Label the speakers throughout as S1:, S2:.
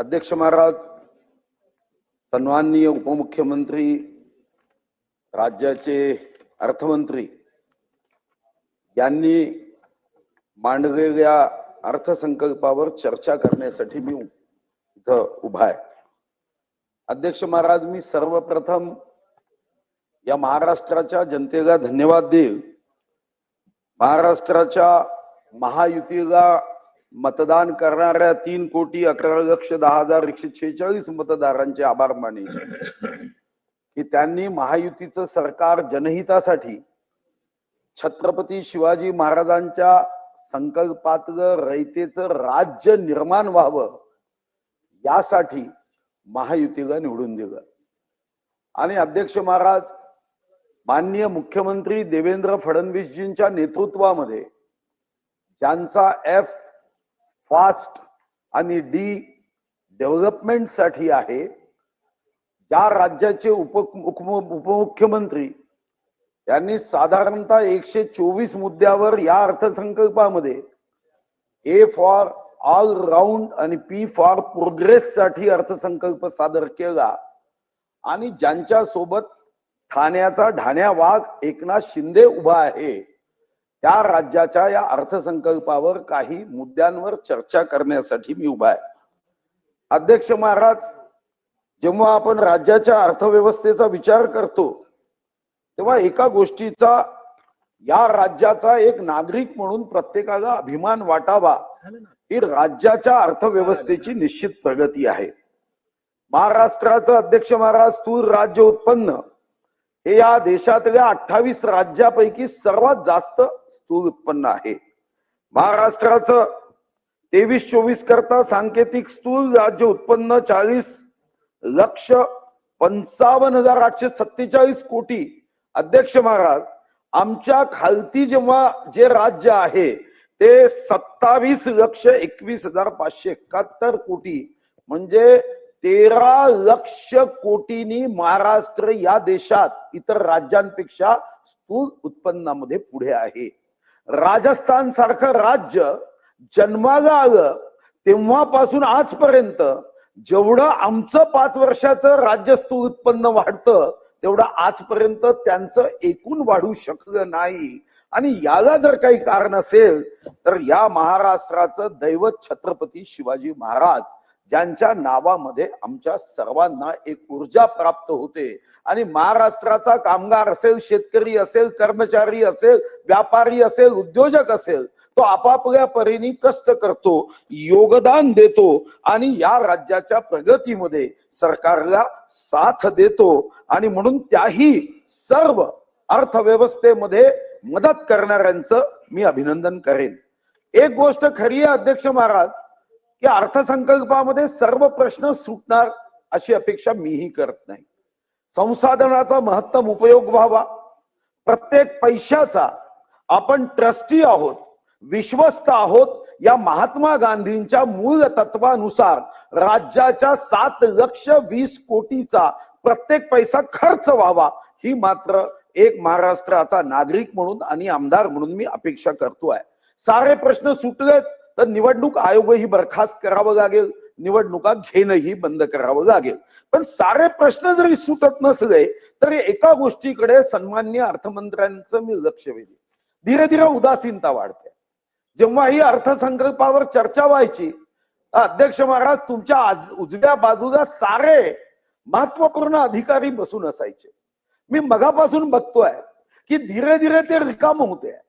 S1: अध्यक्ष महाराज, सन्माननीय उपमुख्यमंत्री, राज्याचे अर्थमंत्री यांनी मांडलेल्या अर्थसंकल्पावर चर्चा करण्यासाठी मी इथं उभा आहे। अध्यक्ष महाराज, मी सर्वप्रथम या महाराष्ट्राच्या जनतेला धन्यवाद देईल। महाराष्ट्राच्या महायुतीला मतदान करणाऱ्या 3,11,10,146 मतदारांचे आभार मानेल की त्यांनी महायुतीचं सरकार जनहितासाठी छत्रपती शिवाजी महाराजांच्या संकल्पातलं रयतेचं राज्य निर्माण व्हावं यासाठी महायुतीला निवडून दिलं। आणि अध्यक्ष महाराज, माननीय मुख्यमंत्री देवेंद्र फडणवीसजींच्या नेतृत्वामध्ये ज्यांचा एफ फास्ट आणि डी डेव्हलपमेंट साठी आहे, ज्या राज्याचे उपमुख्यमंत्री यांनी साधारणतः 124 मुद्द्यावर या अर्थसंकल्पामध्ये ए फॉर ऑल राऊंड आणि पी फॉर प्रोग्रेस साठी अर्थसंकल्प सादर केला आणि ज्यांच्या सोबत ठाण्याचा ढाण्या वाघ एकनाथ शिंदे उभा आहे, त्या राज्याच्या या अर्थसंकल्पावर काही मुद्द्यांवर चर्चा करण्यासाठी मी उभा आहे। अध्यक्ष महाराज, जेव्हा आपण राज्याच्या अर्थव्यवस्थेचा विचार करतो तेव्हा एका गोष्टीचा या राज्याचा एक नागरिक म्हणून प्रत्येकाला अभिमान वाटावा ही राज्याच्या अर्थव्यवस्थेची निश्चित प्रगती आहे। महाराष्ट्राचं अध्यक्ष महाराज स्थूल राज्य उत्पन्न हे या देशातल्या 28 राज्यापैकी सर्वात जास्त स्थूल उत्पन्न आहे। महाराष्ट्राचं 23-24 करता सांकेतिक स्थूल राज्य उत्पन्न 40,55,847 कोटी। अध्यक्ष महाराज, आमच्या खालती जेव्हा जे राज्य आहे ते 27,21,571 कोटी, म्हणजे 13 लक्ष कोटींनी महाराष्ट्र या देशात इतर राज्यांपेक्षा स्थूल उत्पन्नामध्ये पुढे आहे। राजस्थान सारखं राज्य जन्माला आलं तेव्हापासून आजपर्यंत जेवढं आमचं 5 वर्षाचं राज्य स्थूल उत्पन्न वाढतं तेवढं आजपर्यंत त्यांचं एकूण वाढू शकलं नाही। आणि याला जर काही कारण असेल तर या महाराष्ट्राचं दैवत छत्रपती शिवाजी महाराज, ज्यांच्या नावामध्ये आमच्या सर्वांना एक ऊर्जा प्राप्त होते। आणि महाराष्ट्राचा कामगार असेल, शेतकरी असेल, कर्मचारी असेल, व्यापारी असेल, उद्योजक असेल, तो आपापल्या परीने कष्ट करतो, योगदान देतो आणि या राज्याच्या प्रगतीमध्ये सरकारला साथ देतो। आणि म्हणून त्याही सर्व अर्थव्यवस्थेमध्ये मदत करणाऱ्यांचं मी अभिनंदन करेन। एक गोष्ट खरी आहे अध्यक्ष महाराज की अर्थसंकल्पामध्ये सर्व प्रश्न सुटणार अशी अपेक्षा मीही करत नाही। संसाधनाचा महत्तम उपयोग व्हावा, प्रत्येक पैशाचा आपण ट्रस्टी आहोत, विश्वस्त आहोत या महात्मा गांधींच्या मूळ तत्वानुसार राज्याच्या 7,20,00,000 कोटीचा प्रत्येक पैसा खर्च व्हावा ही मात्र एक महाराष्ट्राचा नागरिक म्हणून आणि आमदार म्हणून मी अपेक्षा करतोय। सारे प्रश्न सुटलेत तर निवडणूक आयोगही बरखास्त करावं लागेल, निवडणुका घेणंही बंद करावं लागेल। पण सारे प्रश्न जरी सुटत नसले तरी एका गोष्टीकडे सन्माननीय अर्थमंत्र्यांचं मी लक्ष वेधेन, धीरे धीरे उदासीनता वाढते। जेव्हा ही अर्थसंकल्पावर चर्चा व्हायची, अध्यक्ष महाराज, तुमच्या उजव्या बाजूला सारे महत्वपूर्ण अधिकारी बसून असायचे। मी मगापासून बघतोय की धीरे धीरे ते रिकाम होते।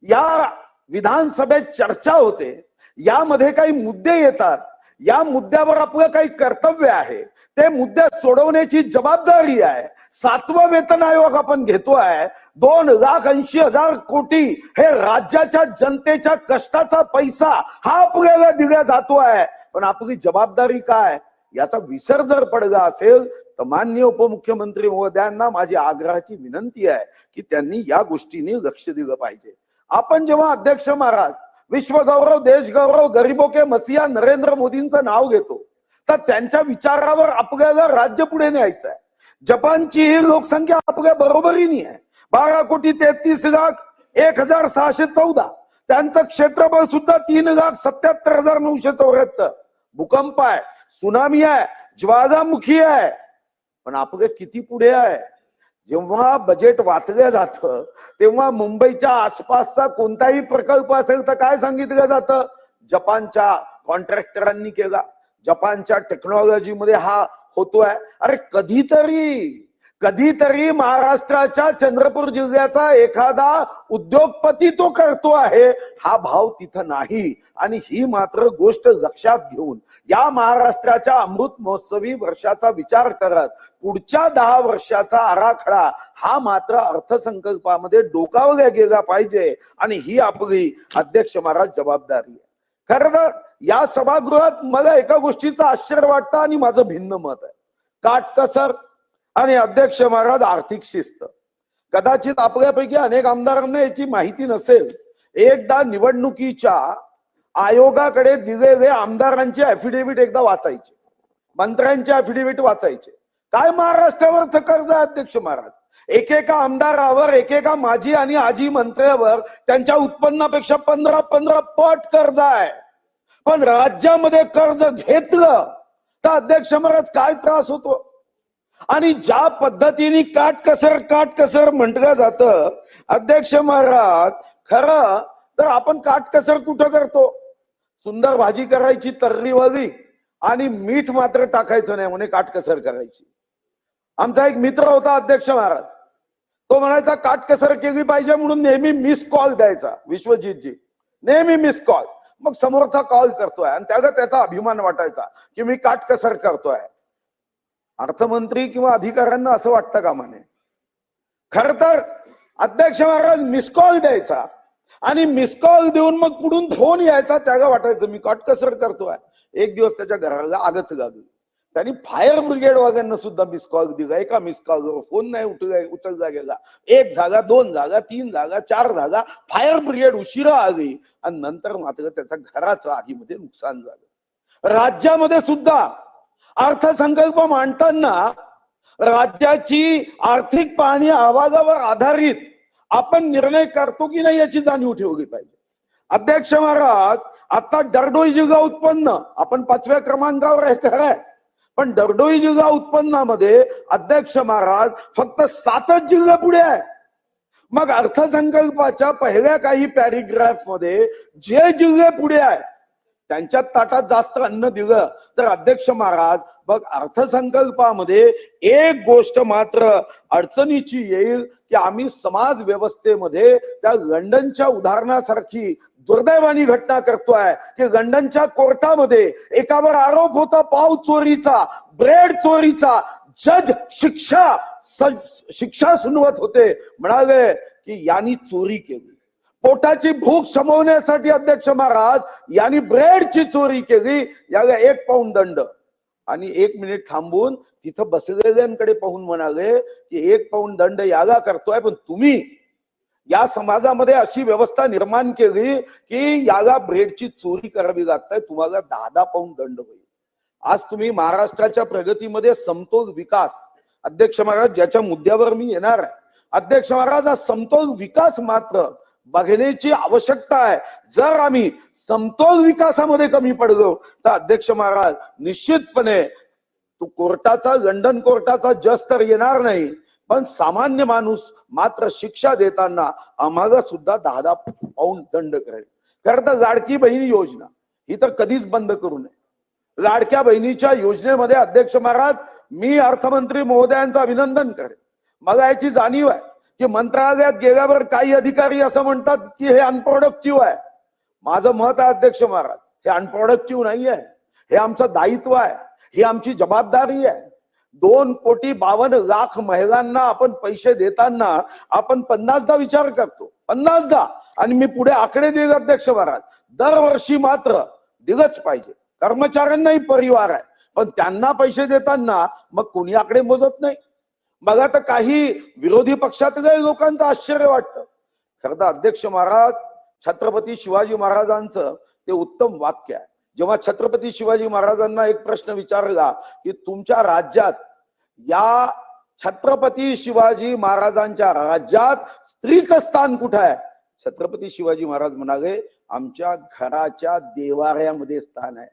S1: या विधानसभेत चर्चा होते, यामध्ये काही मुद्दे येतात, या मुद्द्यावर आपलं काही कर्तव्य आहे, ते मुद्दे सोडवण्याची जबाबदारी आहे। 7वा वेतन आयोग आपण घेतोय, 2,80,000 कोटी हे राज्याच्या जनतेच्या कष्टाचा पैसा हा आपल्याला दिला जातोय। पण आपली जबाबदारी काय याचा विसर जर पडला असेल तर माननीय उपमुख्यमंत्री महोदयांना माझी आग्रहाची विनंती आहे की त्यांनी या गोष्टीने लक्ष दिलं पाहिजे। आपण जेव्हा अध्यक्ष महाराज विश्वगौरव, देशगौरव, गरीबों के मसीहा नरेंद्र मोदींचं नाव घेतो तर त्यांच्या विचारावर आपल्याला राज्य पुढे न्यायचं आहे। जपानची ही लोकसंख्या आपल्या बरोबरीने आहे, 12,33,01,614। त्यांचं क्षेत्रफळ सुद्धा 3,77,974। भूकंप आहे, सुनामी आहे, ज्वालामुखी आहे, पण आपलं किती पुढे आहे. जेव्हा बजेट वाचलं जातं तेव्हा मुंबईच्या आसपासचा कोणताही प्रकल्प असेल तर काय सांगितलं जातं, जपानच्या कॉन्ट्रॅक्टरांनी केला, जपानच्या टेक्नॉलॉजीमध्ये हा होतोय. अरे कधीतरी महाराष्ट्राच्या चंद्रपूर जिल्ह्याचा एखादा उद्योगपती तो करतो आहे, हा भाव तिथं नाही. आणि ही मात्र गोष्ट लक्षात घेऊन या महाराष्ट्राच्या अमृत महोत्सवी वर्षाचा विचार करत पुढच्या 10 वर्षाचा आराखडा हा मात्र अर्थसंकल्पामध्ये डोकावला गेला पाहिजे. आणि ही आपली अध्यक्ष महाराज जबाबदारी आहे. खरं तर या सभागृहात मला एका गोष्टीचं आश्चर्य वाटतं आणि माझं भिन्न मत आहे. काटकसर आणि अध्यक्ष महाराज आर्थिक शिस्त. कदाचित आपल्यापैकी अनेक आमदारांना याची माहिती नसेल. एकदा निवडणुकीच्या आयोगाकडे दिलेले आमदारांचे ऍफिडेव्हिट एकदा वाचायचे, मंत्र्यांचे ऍफिडेव्हिट वाचायचे. काय महाराष्ट्रावरचं कर्ज आहे अध्यक्ष महाराज, एकेका आमदारावर, एकेका माजी आणि आजी मंत्र्यावर त्यांच्या उत्पन्नापेक्षा 15 पट कर्ज आहे. पण राज्यामध्ये कर्ज घेतलं तर अध्यक्ष महाराज काय त्रास होतो. आणि ज्या पद्धतीने काटकसर म्हटलं जातं अध्यक्ष महाराज, खरं तर आपण काटकसर कुठं करतो. सुंदर भाजी करायची तर्री वाली आणि मीठ मात्र टाकायचं नाही म्हणे काटकसर करायची. आमचा एक मित्र होता अध्यक्ष महाराज, तो म्हणायचा काटकसर केली पाहिजे म्हणून नेहमी मिस कॉल द्यायचा. विश्वजितजी नेहमी मिस कॉल, मग समोरचा कॉल करतोय आणि त्याचा अभिमान वाटायचा की मी काटकसर करतोय. अर्थमंत्री किंवा अधिकाऱ्यांना असं वाटतं का म्हणे. खर तर अध्यक्ष महाराज मिस कॉल द्यायचा आणि मिस कॉल देऊन मग पुढून फोन यायचा, त्याला वाटायचं मी काटकसर करतोय. एक दिवस त्याच्या घराला आगच लागली. त्यांनी फायर ब्रिगेड वाल्यांना सुद्धा मिस कॉल दिला. एका मिस कॉलवर फोन नाही उचलला गेला. 1 झाला, 2 झाला, 3 झाला, 4 झाला, फायर ब्रिगेड उशिरा आली आणि नंतर मात्र त्याच्या घराचं आगीमध्ये नुकसान झालं. राज्यामध्ये सुद्धा अर्थसंकल्प मांडताना राज्याची आर्थिक पाहणी अहवालावर आधारित आपण निर्णय करतो की नाही याची जाणीव ठेवली पाहिजे. अध्यक्ष महाराज, आता दरडोई जिल्हा उत्पन्न आपण 5व्या क्रमांकावर आहे, खरं आहे, पण दरडोई जिल्हा उत्पन्नामध्ये अध्यक्ष महाराज फक्त 7च जिल्हे पुढे आहे. मग अर्थसंकल्पाच्या पहिल्या काही पॅरेग्राफ मध्ये जे जिल्हे पुढे आहे त्यांच्या ताटात जास्त अन्न दिलं तर अध्यक्ष महाराज बघ अर्थसंकल्पामध्ये एक गोष्ट मात्र अडचणीची येईल की आम्ही समाज व्यवस्थेमध्ये त्या लंडनच्या उदाहरणासारखी दुर्दैवानी घटना करतोय की लंडनच्या कोर्टामध्ये एकावर आरोप होता पाव चोरीचा, ब्रेड चोरीचा. जज शिक्षा सुनवत होते, म्हणाले की यांनी चोरी केली, पोटाची भूक शमवण्यासाठी अध्यक्ष महाराज यांनी ब्रेडची चोरी केली, याला 1 पाऊंड दंड. आणि 1 मिनिट थांबून तिथं बसलेल्यांकडे पाहून म्हणाले की 1 पाऊंड दंड याला करतोय, पण तुम्ही या समाजामध्ये अशी व्यवस्था निर्माण केली की याला ब्रेडची चोरी करावी लागताय, तुम्हाला 10 पाऊंड दंड होईल. आज तुम्ही महाराष्ट्राच्या प्रगतीमध्ये समतोल विकास, अध्यक्ष महाराज ज्याच्या मुद्द्यावर मी येणार आहे, अध्यक्ष महाराज हा समतोल विकास मात्र बघण्याची आवश्यकता आहे. जर आम्ही समतोल विकासामध्ये कमी पडलो तर अध्यक्ष महाराज निश्चितपणे तो कोर्टाचा, लंडन कोर्टाचा जज तर येणार नाही, पण सामान्य माणूस मात्र शिक्षा देताना आम्हाला सुद्धा 10 पाऊंड दंड करेल. खरं तर लाडकी बहीण योजना ही तर कधीच बंद करू नये. लाडक्या बहिणीच्या योजनेमध्ये अध्यक्ष महाराज मी अर्थमंत्री महोदयांचं अभिनंदन करेन. मला याची जाणीव आहे की मंत्रालयात गेल्यावर काही अधिकारी असं म्हणतात की हे अनप्रोडक्टिव्ह आहे. माझं मत आहे अध्यक्ष महाराज, हे अनप्रोडक्टिव्ह नाही आहे, हे आमचं दायित्व आहे, ही आमची जबाबदारी आहे. 2,52,00,000 महिलांना आपण पैसे देताना आपण 50दा विचार करतो, 50दा. आणि मी पुढे आकडे देईल अध्यक्ष महाराज, दरवर्षी मात्र दिलंच पाहिजे. कर्मचाऱ्यांनाही परिवार आहे, पण त्यांना पैसे देताना मग कोणी आकडे मोजत नाही. बघा तर काही विरोधी पक्षातल्या लोकांचं आश्चर्य वाटतं. खरं तर अध्यक्ष महाराज छत्रपती शिवाजी महाराजांचं ते उत्तम वाक्य आहे. जेव्हा छत्रपती शिवाजी महाराजांना एक प्रश्न विचारला की तुमच्या राज्यात, या छत्रपती शिवाजी महाराजांच्या राज्यात स्त्रीचं स्थान कुठं आहे, छत्रपती शिवाजी महाराज म्हणाले आमच्या घराच्या देवाऱ्यामध्ये स्थान आहे.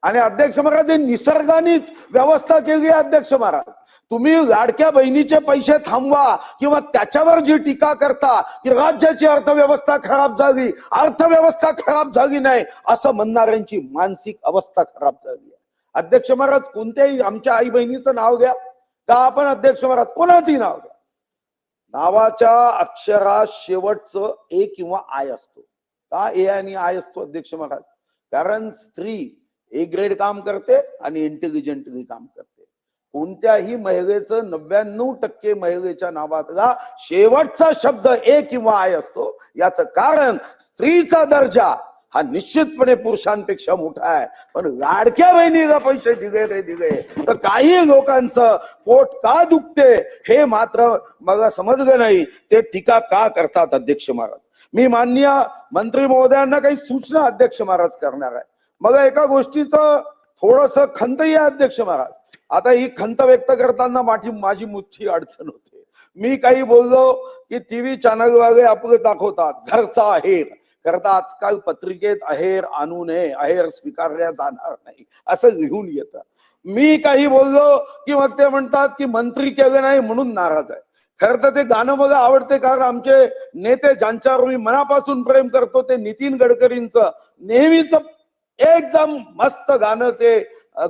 S1: आणि अध्यक्ष महाराज निसर्गानेच व्यवस्था केली आहे. अध्यक्ष महाराज तुम्ही लाडक्या बहिणीचे पैसे थांबवा किंवा त्याच्यावर जी टीका करता की राज्याची अर्थव्यवस्था खराब झाली, अर्थव्यवस्था खराब झाली नाही असं म्हणणाऱ्यांची मानसिक अवस्था खराब झाली आहे. अध्यक्ष महाराज कोणत्याही आमच्या आई बहिणीचं नाव घ्या का आपण अध्यक्ष महाराज कोणाचंही नाव घ्या, नावाच्या अक्षरात शेवटचं ए किंवा आय असतो. का ए आणि आय असतो अध्यक्ष महाराज? कारण स्त्री ए ग्रेड काम करते आणि इंटेलिजंटली काम करते. कोणत्याही महिलेचं 99% महिलेच्या नावातला शेवटचा शब्द ए किंवा आय असतो. याचं कारण स्त्रीचा दर्जा हा निश्चितपणे पुरुषांपेक्षा मोठा आहे. पण लाडक्या बहिणीला पैसे दिले तर काही लोकांचं पोट का दुखते हे मात्र मला समजलं नाही. ते टीका का करतात अध्यक्ष महाराज? मी माननीय मंत्री महोदयांना काही सूचना अध्यक्ष महाराज करणार आहे. मला एका गोष्टीचं थोडस खंतही आहे अध्यक्ष महाराज. आता ही खंत व्यक्त करताना माझी मोठी अडचण होते. मी काही बोललो की टीव्ही चॅनल वाले आपलं दाखवतात घरचा अहेर करता. आजकाल पत्रिकेत अहेर आणू नये, अहेर स्वीकारल्या जाणार नाही असं लिहून येतं. मी काही बोललो की मग ते म्हणतात की मंत्री केलं नाही म्हणून नाराज आहे. खरं तर ते गाणं मला आवडते कारण आमचे नेते ज्यांच्यावर मी मनापासून प्रेम करतो ते नितीन गडकरींचं नेहमीच एकदम मस्त गाणं ते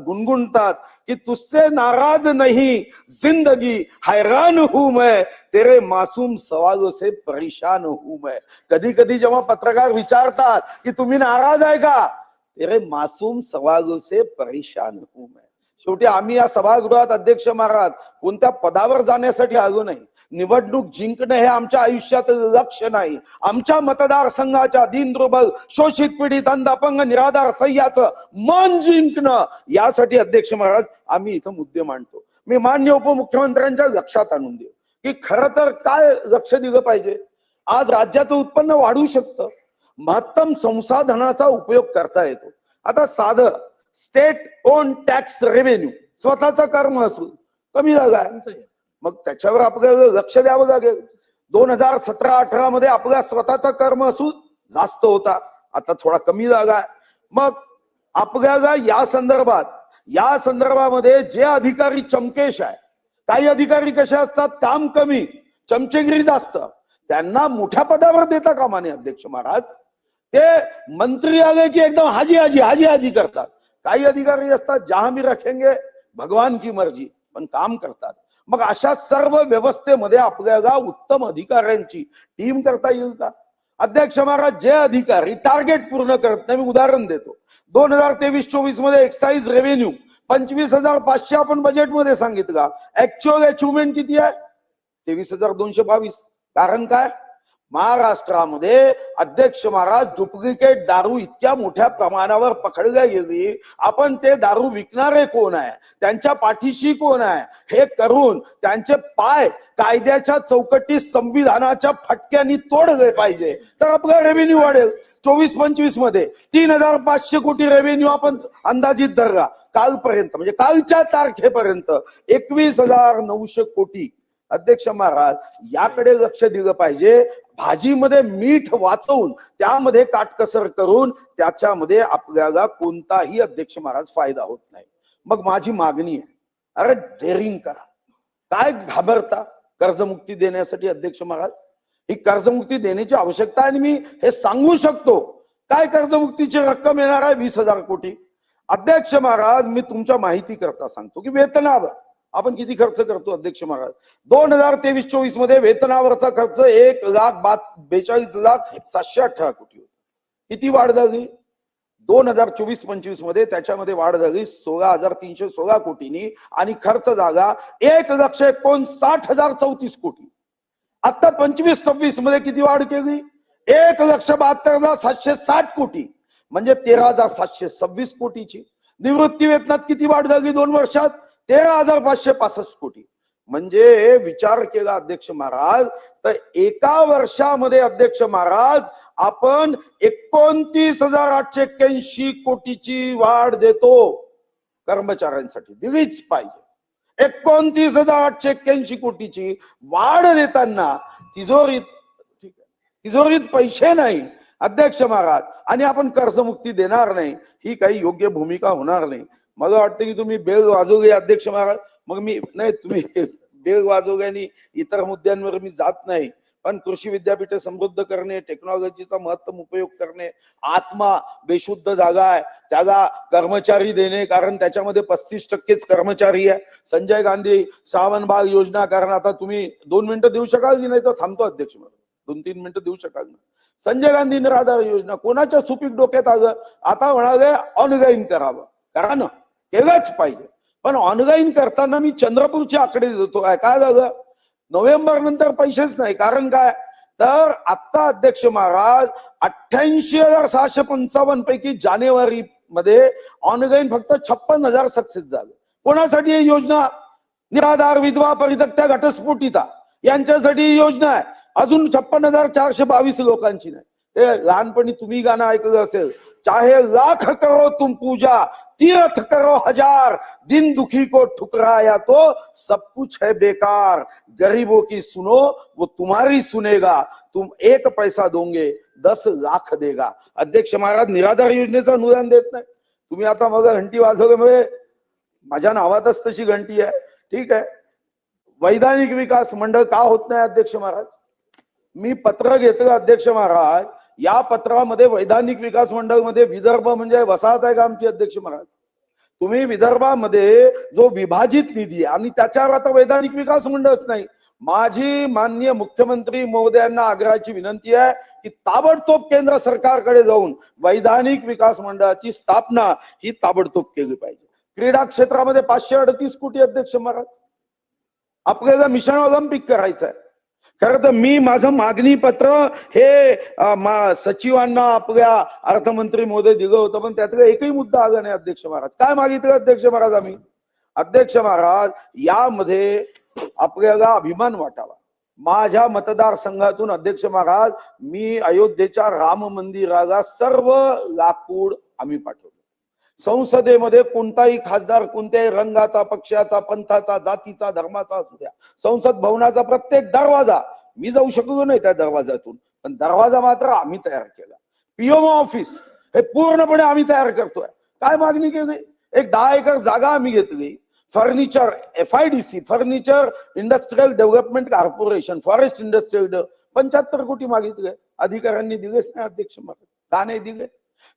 S1: गुणगुणतात की तुझसे नाराज नहीं जिंदगी हैरान हूं मैं, तेरे मासूम सवालों से परेशान हूं मैं. कधी कधी जेव्हा पत्रकार विचारतात की तुम्ही नाराज आहे का, तेरे मासूम सवालों से परेशान हूं मैं. शेवटी आम्ही या सभागृहात अध्यक्ष महाराज कोणत्या पदावर जाण्यासाठी आलो नाही. निवडणूक जिंकणं हे आमच्या आयुष्यात लक्ष नाही. आमच्या मतदारसंघाच्या दीनदुर्बल शोषित पीडित अंध अपंग निराधार सह्याचं मन जिंकणं यासाठी अध्यक्ष महाराज आम्ही इथं मुद्दे मांडतो. मी माननीय उपमुख्यमंत्र्यांच्या लक्षात आणून देऊ की खरं तर काय लक्ष दिलं पाहिजे. आज राज्याचं उत्पन्न वाढू शकतं, महत्तम संसाधनाचा उपयोग करता येतो. आता साधं स्टेट ओन टॅक्स रेव्हेन्यू स्वतःचा कर महसूल कमी झालाय, मग त्याच्यावर आपल्याला लक्ष द्यावं लागेल. 2017-18 मध्ये आपला स्वतःचा कर महसूल जास्त होता, आता थोडा कमी झालाय. मग आपल्याला या संदर्भामध्ये जे अधिकारी चमकेश आहे, काही अधिकारी कसे असतात काम कमी चमचेगिरी जास्त, त्यांना मोठ्या पदावर देता कामा नये अध्यक्ष महाराज. ते मंत्री आले की एकदम हाजी हाजी हाजी हाजी करतात. काही अधिकारी असतात जहां भी रखेंगे भगवान की मर्जी, पण काम करतात. मग अशा सर्व व्यवस्थेमध्ये आपल्याला उत्तम अधिकाऱ्यांची टीम करता येईल का अध्यक्ष महाराज? जे अधिकारी टार्गेट पूर्ण करत नाही, मी उदाहरण देतो. 2023-24 मध्ये एक्साइज रेव्हेन्यू 25,500 आपण बजेटमध्ये सांगितलं. ऍक्च्युअल अचिव्हमेंट किती आहे? 23,222. कारण काय? महाराष्ट्रामध्ये अध्यक्ष महाराज डुप्लिकेट दारू इतक्या मोठ्या प्रमाणावर पकडल्या गेली. आपण ते दारू विकणारे कोण आहे, त्यांच्या पाठीशी कोण आहे हे करून त्यांचे पाय कायद्याच्या चौकटीत संविधानाच्या फटक्यांनी तोडले पाहिजे तर आपला रेव्हेन्यू वाढेल. 24-25 मध्ये 3,500 कोटी रेव्हेन्यू आपण अंदाजित धरला. कालपर्यंत म्हणजे कालच्या तारखेपर्यंत 21,900 कोटी. अध्यक्ष महाराज याकडे लक्ष दिलं पाहिजे. भाजीमध्ये मीठ वाचवून त्यामध्ये काटकसर करून त्याच्यामध्ये आपल्याला कोणताही अध्यक्ष महाराज फायदा होत नाही. मग माझी मागणी आहे, अरे डेअरिंग करा. काय घाबरता कर्जमुक्ती देण्यासाठी अध्यक्ष महाराज? ही कर्जमुक्ती देण्याची आवश्यकता आहे आणि मी हे सांगू शकतो. काय कर्जमुक्तीची रक्कम येणार आहे? 20,000 कोटी. अध्यक्ष महाराज मी तुमच्या माहिती करता सांगतो की वेतनावर आपण किती खर्च करतो अध्यक्ष महाराज? 2023-24 मध्ये वेतनावरचा खर्च 1,42,718 कोटी होता. किती वाढ झाली? 2024-25 मध्ये त्याच्यामध्ये वाढ झाली 16,316 कोटींनी आणि खर्च झाला 1,59,034 कोटी. आता 25-26 मध्ये किती वाढ केली? 1,72,760 कोटी म्हणजे 13,726 कोटीची. निवृत्ती वेतनात किती वाढ झाली 2 वर्षात? 13,565 कोटी. म्हणजे विचार केला अध्यक्ष महाराज तर एका वर्षामध्ये अध्यक्ष महाराज आपण 29,881 कोटीची वाढ देतो. कर्मचाऱ्यांसाठी दिलीच पाहिजे. 29,881 कोटीची वाढ देताना तिजोरीत पैसे नाही अध्यक्ष महाराज, आणि आपण कर्जमुक्ती देणार नाही ही काही योग्य भूमिका होणार नाही. मला वाटतं की तुम्ही बेल वाजवगे अध्यक्ष महाराज. मग मी नाही, तुम्ही बेल वाजवग्यानी इतर मुद्द्यांवर मी जात नाही, पण कृषी विद्यापीठे समृद्ध करणे, टेक्नॉलॉजीचा महत्तम उपयोग करणे, आत्मा बेशुद्ध जागा आहे त्याला कर्मचारी देणे, कारण त्याच्यामध्ये 35% कर्मचारी आहे. संजय गांधी सावनबाग योजना, कारण आता तुम्ही 2 मिनिटं देऊ शकाल की नाही, तर थांबतो अध्यक्ष महाराज, 2-3 मिनिटं देऊ शकाल ना. संजय गांधी निराधार योजना कोणाच्या सुपीक डोक्यात आलं? आता म्हणाले ऑनलाईन करावं, करा ना, केलंच पाहिजे. पण ऑनलाईन करताना मी चंद्रपूरचे आकडे देतो, काय झालं? नोव्हेंबर नंतर पैसेच नाही. कारण काय? तर आता अध्यक्ष महाराज 88,655 पैकी जानेवारी मध्ये ऑनलाईन फक्त 56,000 सक्सेस झाले. कोणासाठी ही योजना? निराधार, विधवा, परित्यक्त्या, घटस्फोटिता यांच्यासाठी ही योजना आहे. अजून 56,422 लोकांची नाही. ते लहानपणी तुम्ही गाणं ऐकलं असेल, चाहे लाख करो तुम पूजा, तीर्थ करो हजार, दिन दुखी को ठुकराया तो सब कुछ है बेकार, गरीबों की सुनो वो तुम्हारी सुनेगा, तुम 1 पैसा दोगे 10 लाख देगा. अध्यक्ष महाराज, निराधार योजनेचं अनुदान देत नाही तुम्ही. आता मग घंटी वाजवल्यामुळे माझ्या नावातच तशी घंटी आहे, ठीक आहे. वैधानिक विकास मंडळ का होत नाही अध्यक्ष महाराज? मी पत्र घेतलं अध्यक्ष महाराज, या पत्रामध्ये वैधानिक विकास मंडळ मध्ये विदर्भ म्हणजे वसाहत आहे का आमची अध्यक्ष महाराज? तुम्ही विदर्भामध्ये जो विभाजित निधी आहे आणि त्याच्यावर आता वैधानिक विकास मंडळच नाही. माझी माननीय मुख्यमंत्री महोदयांना आग्रहाची विनंती आहे की ताबडतोब केंद्र सरकारकडे जाऊन वैधानिक विकास मंडळाची स्थापना ही ताबडतोब केली पाहिजे. क्रीडा क्षेत्रामध्ये 538 कोटी अध्यक्ष महाराज, आपल्याला मिशन ऑलिम्पिक करायचं आहे. खरं तर मी माझं मागणी पत्र हे सचिवांना आपल्या अर्थमंत्री महोदय दिलं होतं, पण त्यातलं एकही मुद्दा आला नाही अध्यक्ष महाराज. काय मागितलं अध्यक्ष महाराज आम्ही? अध्यक्ष महाराज, यामध्ये आपल्याला अभिमान वाटावा. माझ्या मतदारसंघातून अध्यक्ष महाराज, मी अयोध्येच्या राम मंदिराला सर्व लाकूड आम्ही पाठवलं. संसदेमध्ये कोणताही खासदार कोणत्याही रंगाचा, पक्षाचा, पंथाचा, जातीचा, धर्माचा असू द्या, संसद भवनाचा प्रत्येक दरवाजा, मी जाऊ शकलो नाही त्या दरवाजातून, पण दरवाजा मात्र आम्ही तयार केला. पीएमओ ऑफिस हे पूर्णपणे आम्ही तयार करतोय. काय मागणी केली? एक 10 एकर जागा आम्ही घेतली. Furniture, FIDC furniture industrial development corporation, forest industrial 75 कोटी मागितले, अधिकाऱ्यांनी दिलेच नाही अध्यक्ष महाराज. का नाही दिले?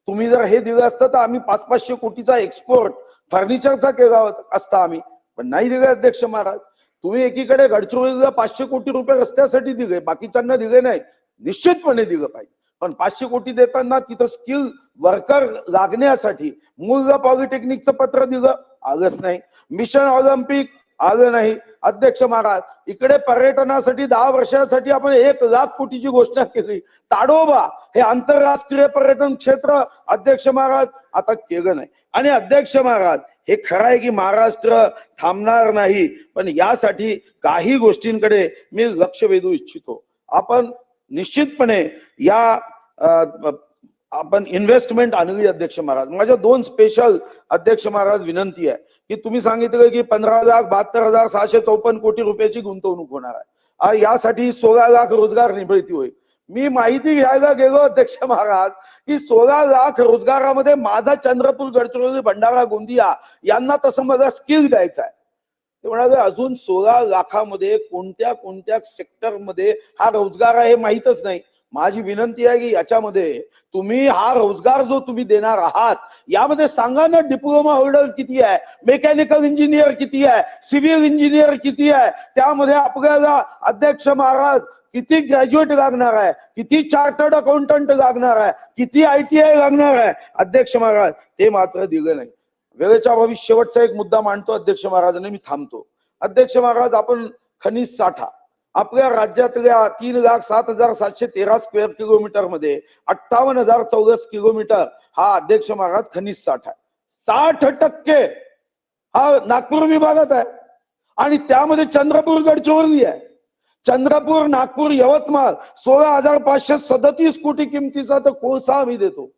S1: तुम्ही जर हे दिलं असतं तर आम्ही 500-500 कोटीचा एक्सपोर्ट फर्निचरचा केला असता आम्ही, पण नाही दिले अध्यक्ष महाराज. तुम्ही एकीकडे गडचिरोलीला 500 कोटी रुपये रस्त्यासाठी दिले, बाकीच्यांना दिले नाही. निश्चितपणे दिलं पाहिजे, पण 500 कोटी देताना तिथं स्किल वर्कर लागण्यासाठी मुलगा पॉलिटेक्निकचं पत्र दिलं, आलंच नाही. मिशन ऑलिम्पिक आलं नाही अध्यक्ष महाराज. इकडे पर्यटनासाठी 10 वर्षासाठी आपण 1 लाख कोटीची घोषणा केली. ताडोबा हे आंतरराष्ट्रीय पर्यटन क्षेत्र अध्यक्ष महाराज आता केलं नाही. आणि अध्यक्ष महाराज, हे खरं आहे की महाराष्ट्र थांबणार नाही, पण यासाठी काही गोष्टींकडे मी लक्ष वेधू इच्छितो. आपण निश्चितपणे या आपण इन्व्हेस्टमेंट आणली अध्यक्ष महाराज. माझ्या 2 स्पेशल अध्यक्ष महाराज विनंती आहे की तुम्ही सांगितलं की 15,72,654 कोटी रुपयाची गुंतवणूक होणार आहे. यासाठी 16 लाख रोजगार निर्मिती होईल. मी माहिती घ्यायला गेलो अध्यक्ष महाराज की 16 लाख रोजगारामध्ये माझा चंद्रपूर, गडचिरोली, भंडारा, गोंदिया यांना तसं मला स्किल द्यायचं आहे. ते म्हणाले अजून 16 लाखामध्ये कोणत्या कोणत्या सेक्टरमध्ये हा रोजगार आहे हे माहीतच नाही. माझी विनंती आहे की याच्यामध्ये तुम्ही हा रोजगार जो तुम्ही देणार आहात यामध्ये सांगा ना, डिप्लोमा होल्डर किती आहे, मेकॅनिकल इंजिनियर किती आहे, सिव्हिल इंजिनियर किती आहे, त्यामध्ये आपल्याला अध्यक्ष महाराज किती ग्रॅज्युएट लागणार आहे, किती चार्टर्ड अकाउंटंट लागणार आहे, किती ITI लागणार आहे अध्यक्ष महाराज, ते मात्र दिलं नाही. वेळेच्या अभावी शेवटचा एक मुद्दा मांडतो अध्यक्ष महाराजांनी, मी थांबतो. अध्यक्ष महाराज, आपण खनिज साठा आपल्या राज्यातल्या 3,07,713 स्क्वेअर किलोमीटर मध्ये 58,000 चौरस किलोमीटर हा अध्यक्ष महाराज खनिज साठा आहे. 60% हा नागपूर विभागात आहे आणि त्यामध्ये चंद्रपूर, गडचिरोली आहे. चंद्रपूर, नागपूर, यवतमाळ 16,537 कोटी किमतीचा तर कोळसा आम्ही देतो.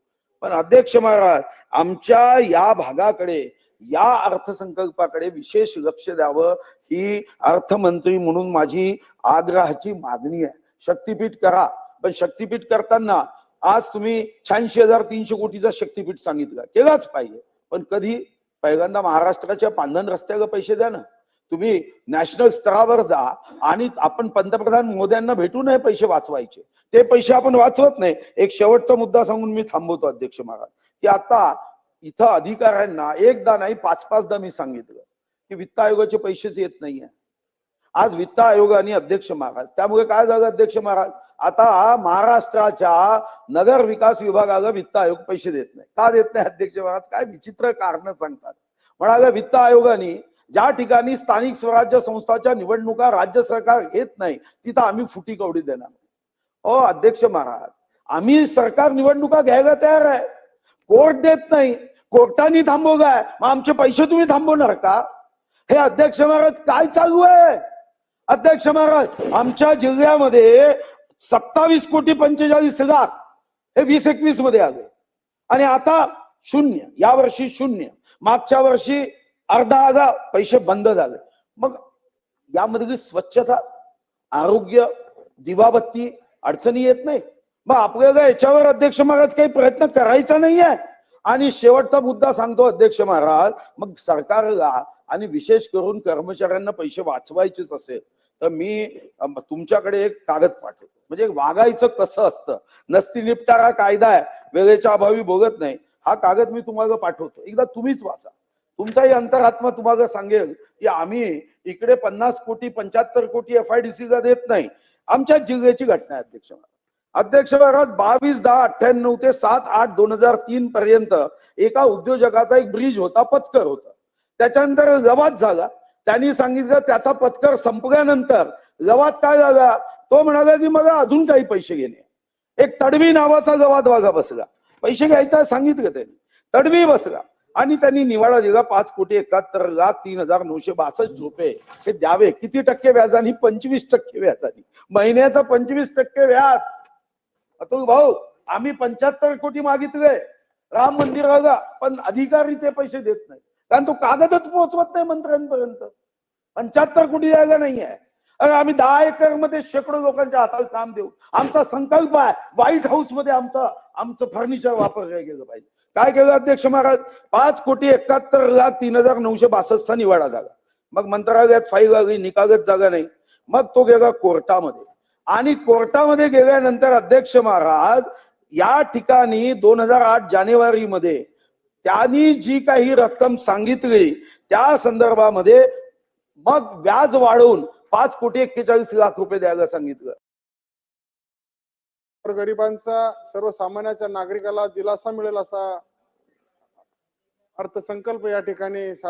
S1: पण अध्यक्ष महाराज, आमच्या या भागाकडे, या अर्थसंकल्पाकडे विशेष लक्ष द्यावं ही अर्थमंत्री म्हणून माझी आग्रहाची मागणी आहे. शक्तीपीठ करा, पण शक्तीपीठ करताना आज तुम्ही 86,300 कोटीचा शक्तीपीठ सांगितलं, केलाच पाहिजे, पण कधी? पहिल्यांदा महाराष्ट्राच्या पांधन रस्त्याला पैसे द्या ना. तुम्ही नॅशनल स्तरावर जा आणि आपण पंतप्रधान मोद्यांना भेटू नये पैसे वाचवायचे, ते पैसे आपण वाचवत नाही. एक शेवटचा मुद्दा सांगून मी थांबवतो अध्यक्ष महाराज, की आता इथं अधिकाऱ्यांना एकदा नाही 5-5दा मी सांगितलं की वित्त आयोगाचे पैसेच येत नाहीये. आज वित्त आयोगाने अध्यक्ष महाराज, त्यामुळे काय झालं अध्यक्ष महाराज, आता महाराष्ट्राच्या नगर विकास विभागाला वित्त आयोग पैसे देत नाही. का देत नाही अध्यक्ष महाराज? काय विचित्र कारण सांगतात. म्हणाले वित्त आयोगाने ज्या ठिकाणी स्थानिक स्वराज्य संस्थाच्या निवडणुका राज्य सरकार घेत नाही तिथं आम्ही फुटी कवडी देणार. ओ अध्यक्ष महाराज, आम्ही सरकार निवडणुका घ्यायला तयार आहे, कोर्ट देत नाही, कोर्टाने थांबवलाय, मग आमचे पैसे तुम्ही थांबवणार का? हे अध्यक्ष महाराज काय चालू आहे? अध्यक्ष महाराज, आमच्या जिल्ह्यामध्ये 27,45,00,000 हे 20-21 मध्ये आले आणि आता 0, या वर्षी 0, मागच्या वर्षी अर्धा पैसे बंद झाले. मग यामध्ये स्वच्छता, आरोग्य, दिवाबत्ती अडचणी येत नाही? मग आपल्याला याच्यावर अध्यक्ष महाराज काही प्रयत्न करायचा नाहीये? आणि शेवटचा मुद्दा सांगतो अध्यक्ष महाराज, मग सरकारला आणि विशेष करून कर्मचाऱ्यांना पैसे वाचवायचेच असेल तर मी तुमच्याकडे एक कागद पाठवतो, म्हणजे वागायचं कसं असतं. नसती निपटारा कायदा आहे, वेळेच्या अभावी बोलत नाही, हा कागद मी तुम्हाला पाठवतो, एकदा तुम्हीच वाचा. तुमचाही अंतरात्मा तुम्हाला सांगेल की आम्ही इकडे 50 कोटी 75 कोटी FIDC ला देत नाही. आमच्या जिल्ह्याची घटना आहे अध्यक्ष महाराज. अध्यक्ष महाराज, 22/10/98 ते 7/8/2003 पर्यंत एका उद्योजकाचा एक ब्रिज होता, पत्कर होता. त्याच्यानंतर लवाद झाला. त्यांनी सांगितलं त्याचा पत्कर संपल्यानंतर लवाद काय झाला, तो म्हणाला की मला अजून काही पैसे घेणे. एक तडवी नावाचा लवाद वागा बसला, पैसे घ्यायचा सांगितलं त्यांनी, तडवी बसला आणि त्यांनी निवाडा दिला 5,71,03,962 हे द्यावे. किती टक्के व्याजाने? 25% व्याजाने, महिन्याचा 25% व्याज. अतुल भाऊ, आम्ही 75 कोटी मागितले राम मंदिराला, पण अधिकारी ते पैसे देत नाही, कारण तो कागदच पोहोचवत नाही मंत्र्यांपर्यंत. 75 कोटी जागा नाही आहे. अरे आम्ही 10 एकर मध्ये शेकडो लोकांच्या हातात काम देऊ, आमचा संकल्प आहे व्हाईट हाऊस मध्ये आमचं फर्निचर वापरलं गेलं पाहिजे. काय केलं अध्यक्ष महाराज? 5,71,03,962 चा निवाडा झाला. मग मंत्रालयात फाईल लागली, निकालच जागा नाही. मग तो गेला कोर्टामध्ये, आणि कोर्टामध्ये गेल्यानंतर अध्यक्ष महाराज या ठिकाणी 2008 जानेवारीमध्ये त्यांनी जी काही रक्कम सांगितली त्या संदर्भामध्ये मग व्याज वाढवून 5,41,00,000 द्यायला सांगितलं.
S2: गरिबांचा, सर्वसामान्यांच्या नागरिकाला दिलासा मिळेल असा अर्थसंकल्प या ठिकाणी